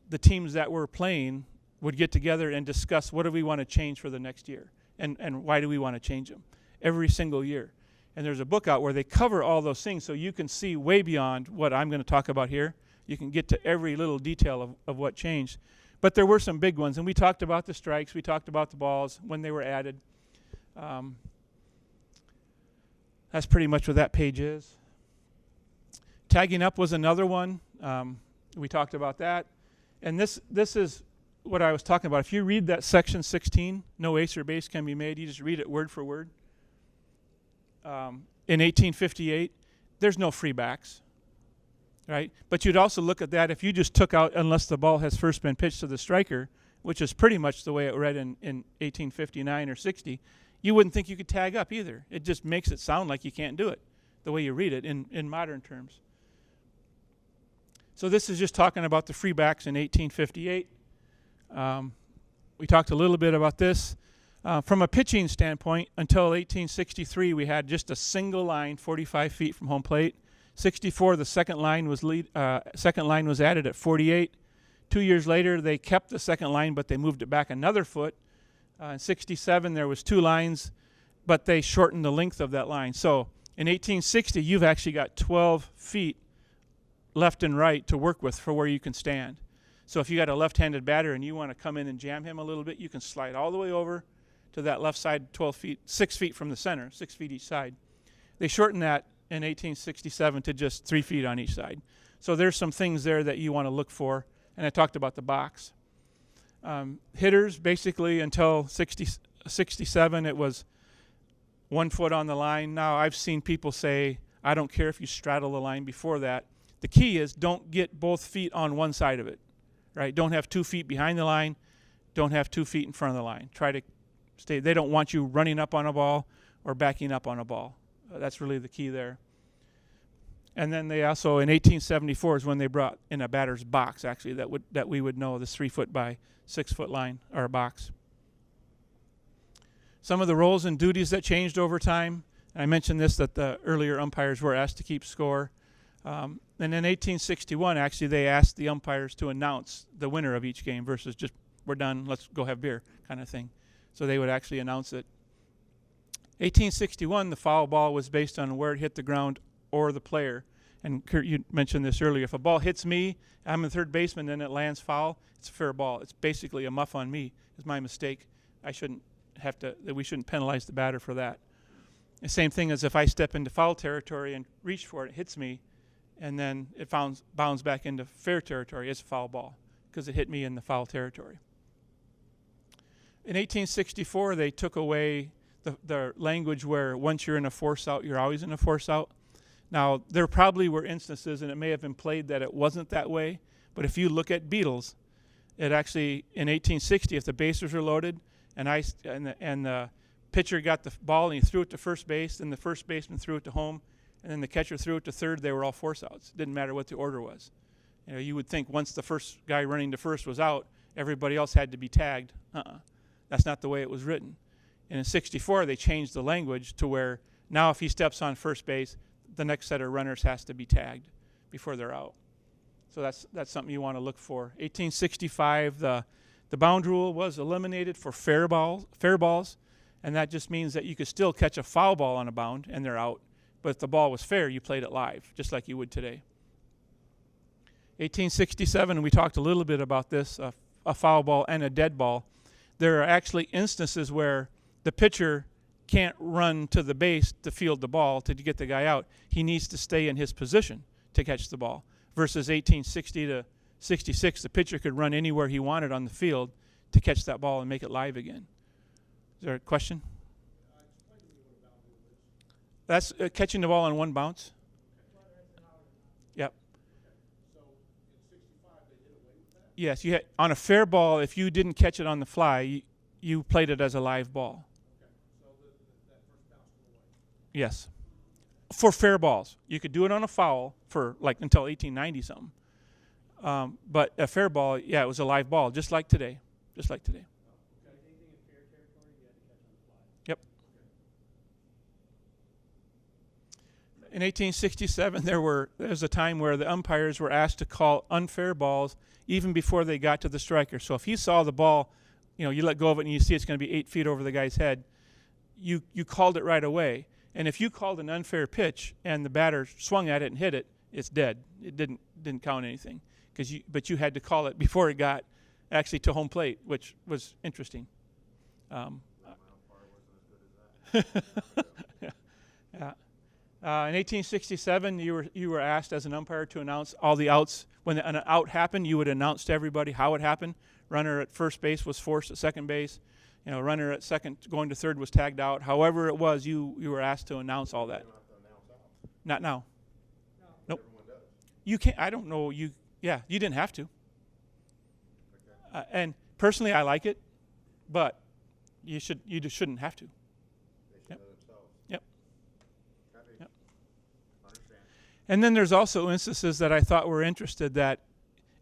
the teams that were playing would get together and discuss what do we want to change for the next year, and why do we want to change them every single year. And there's a book out where they cover all those things so you can see way beyond what I'm going to talk about here. You can get to every little detail of what changed. But there were some big ones, and we talked about the strikes, we talked about the balls, when they were added. That's pretty much what that page is. Tagging up was another one. We talked about that. And this is what I was talking about. If you read that section 16, no ace or base can be made, you just read it word for word. In 1858, there's no free backs, right? But you'd also look at that if you just took out unless the ball has first been pitched to the striker, which is pretty much the way it read in 1859 or 60, you wouldn't think you could tag up either. It just makes it sound like you can't do it the way you read it in modern terms. So this is just talking about the free backs in 1858. We talked a little bit about this. From a pitching standpoint, until 1863, we had just a single line 45 feet from home plate. 64, the second line was added at 48. 2 years later, they kept the second line, but they moved it back another foot. In 67, there was 2 lines, but they shortened the length of that line. So in 1860, you've actually got 12 feet left and right to work with for where you can stand. So if you got a left-handed batter and you want to come in and jam him a little bit, you can slide all the way over to that left side 12 feet, 6 feet from the center, 6 feet each side. They shortened that in 1867 to just 3 feet on each side. So there's some things there that you want to look for. And I talked about the box. Hitters, basically, until 67, it was 1 foot on the line. Now, I've seen people say, I don't care if you straddle the line before that. The key is don't get both feet on one side of it, right? Don't have 2 feet behind the line. Don't have 2 feet in front of the line. Try to stay. They don't want you running up on a ball or backing up on a ball. That's really the key there. And then they also, in 1874, is when they brought in a batter's box, actually, that we would know, this 3 foot by 6 foot line, or a box. Some of the roles and duties that changed over time. I mentioned this, that the earlier umpires were asked to keep score. And in 1861, actually, they asked the umpires to announce the winner of each game versus just, we're done, let's go have beer kind of thing. So they would actually announce it. 1861, the foul ball was based on where it hit the ground or the player. And Kurt, you mentioned this earlier. If a ball hits me, I'm a third baseman, and it lands foul, it's a fair ball. It's basically a muff on me. It's my mistake. We shouldn't penalize the batter for that. The same thing as if I step into foul territory and reach for it, it hits me, and then it bounds back into fair territory. It's a foul ball because it hit me in the foul territory. In 1864, they took away the language where once you're in a force out, you're always in a force out. Now, there probably were instances, and it may have been played, that it wasn't that way. But if you look at Beatles, it actually, in 1860, if the bases are loaded and the pitcher got the ball and he threw it to first base, and the first baseman threw it to home, and then the catcher threw it to third, they were all force outs. Didn't matter what the order was. You know, you would think once the first guy running to first was out, everybody else had to be tagged. That's not the way it was written. And in 64, they changed the language to where now if he steps on first base, the next set of runners has to be tagged before they're out. So that's something you want to look for. 1865, the bound rule was eliminated for fair balls, and that just means that you could still catch a foul ball on a bound and they're out. But if the ball was fair, you played it live, just like you would today. 1867, and we talked a little bit about this, a foul ball and a dead ball. There are actually instances where the pitcher can't run to the base to field the ball to get the guy out. He needs to stay in his position to catch the ball. Versus 1860 to 66, the pitcher could run anywhere he wanted on the field to catch that ball and make it live again. Is there a question? That's catching the ball on one bounce. Yep. Yes, you had, on a fair ball, if you didn't catch it on the fly, you played it as a live ball. Yes. For fair balls. You could do it on a foul for like until 1890 something. But a fair ball, yeah, it was a live ball, just like today. Just like today. Yep. In 1867, there was a time where the umpires were asked to call unfair balls even before they got to the striker. So if you saw the ball, you know, you let go of it and you see it's going to be 8 feet over the guy's head, you called it right away. And if you called an unfair pitch and the batter swung at it and hit it, it's dead. It didn't count anything, but you had to call it before it got actually to home plate, which was interesting. Yeah. In 1867, you were asked as an umpire to announce all the outs. When an out happened, you would announce to everybody how it happened. Runner at first base was forced at second base. You know, runner at second going to third was tagged out. However it was, you were asked to announce all that. Not now. Nope. You can't. I don't know. You didn't have to. And personally, I like it, but you just shouldn't have to. Yep. Yep. Yep. And then there's also instances that I thought were interested that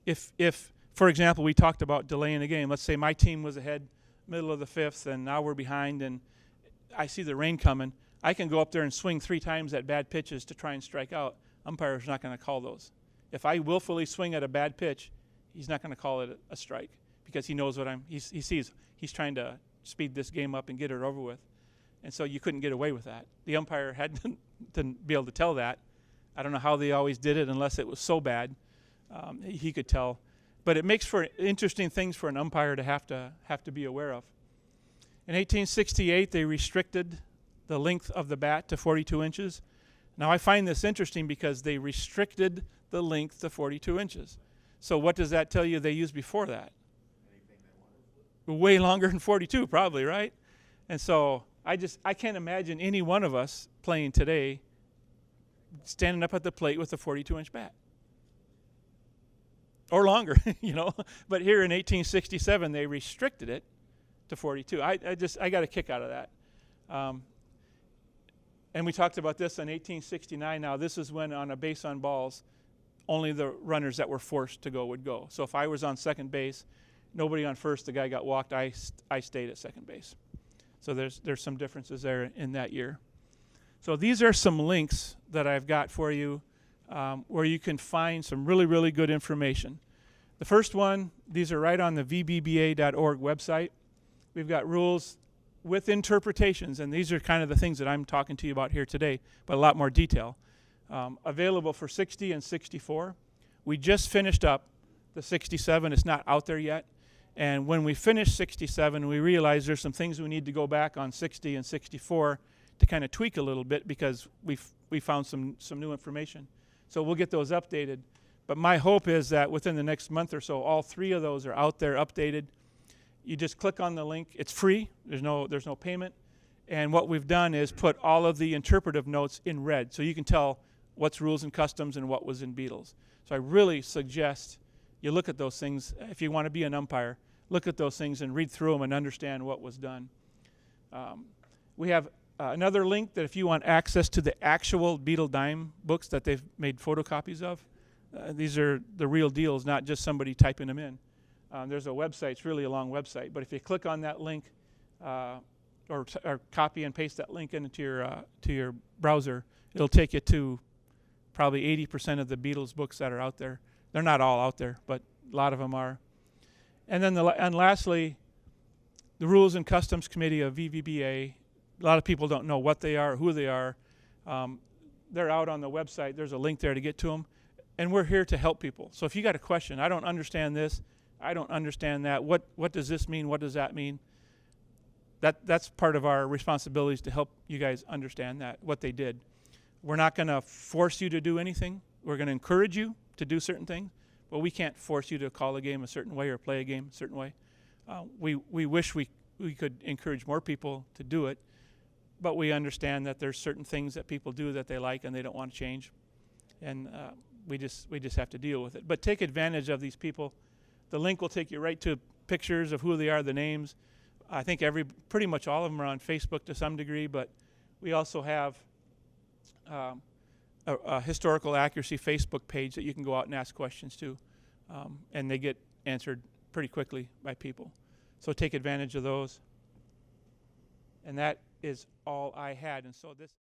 if for example, we talked about delaying a game. Let's say my team was ahead middle of the fifth, and now we're behind, and I see the rain coming. I can go up there and swing 3 times at bad pitches to try and strike out. Umpire's not going to call those. If I willfully swing at a bad pitch, he's not going to call it a strike because he knows what he sees. He's trying to speed this game up and get it over with. And so you couldn't get away with that. The umpire had to be able to tell that. I don't know how they always did it unless it was so bad. He could tell. But it makes for interesting things for an umpire to have to be aware of. In 1868, they restricted the length of the bat to 42 inches. Now, I find this interesting because they restricted the length to 42 inches. So what does that tell you they used before that? Anything they wanted. Way longer than 42, probably, right? And so I can't imagine any one of us playing today standing up at the plate with a 42-inch bat. Or longer, you know. But here in 1867, they restricted it to 42. I got a kick out of that. And we talked about this in 1869. Now, this is when on a base on balls, only the runners that were forced to go would go. So if I was on second base, nobody on first, the guy got walked, I stayed at second base. So there's some differences there in that year. So these are some links that I've got for you where you can find some really, really good information. The first one, these are right on the VBBA.org website. We've got rules with interpretations, and these are kind of the things that I'm talking to you about here today, but a lot more detail. Available for 60 and 64. We just finished up the 67. It's not out there yet. And when we finish 67, we realize there's some things we need to go back on 60 and 64 to kind of tweak a little bit because we found some new information. So we'll get those updated. But my hope is that within the next month or so, all 3 of those are out there updated. You just click on the link. It's free. There's no payment. And what we've done is put all of the interpretive notes in red, so you can tell what's rules and customs and what was in Beatles. So I really suggest you look at those things. If you want to be an umpire, look at those things and read through them and understand what was done. We have another link that if you want access to the actual Beetle Dime books that they've made photocopies of, these are the real deals, not just somebody typing them in. There's a website, it's really a long website, but if you click on that link or copy and paste that link into your browser, it'll take you to probably 80% of the Beatles books that are out there. They're not all out there, but a lot of them are. And then lastly, the Rules and Customs Committee of VBBA. A lot of people don't know what they are, who they are. They're out on the website. There's a link there to get to them. And we're here to help people. So if you got a question, I don't understand this, I don't understand that, what does this mean, what does that mean? That's part of our responsibilities to help you guys understand that, what they did. We're not going to force you to do anything. We're going to encourage you to do certain things, but we can't force you to call a game a certain way or play a game a certain way. We wish we could encourage more people to do it, but we understand that there's certain things that people do that they like and they don't want to change, and we just have to deal with it. But take advantage of these people. The link will take you right to pictures of who they are, the names. I think pretty much all of them are on Facebook to some degree, but we also have a historical accuracy Facebook page that you can go out and ask questions to, and they get answered pretty quickly by people. So take advantage of those. And that is all I had. And so this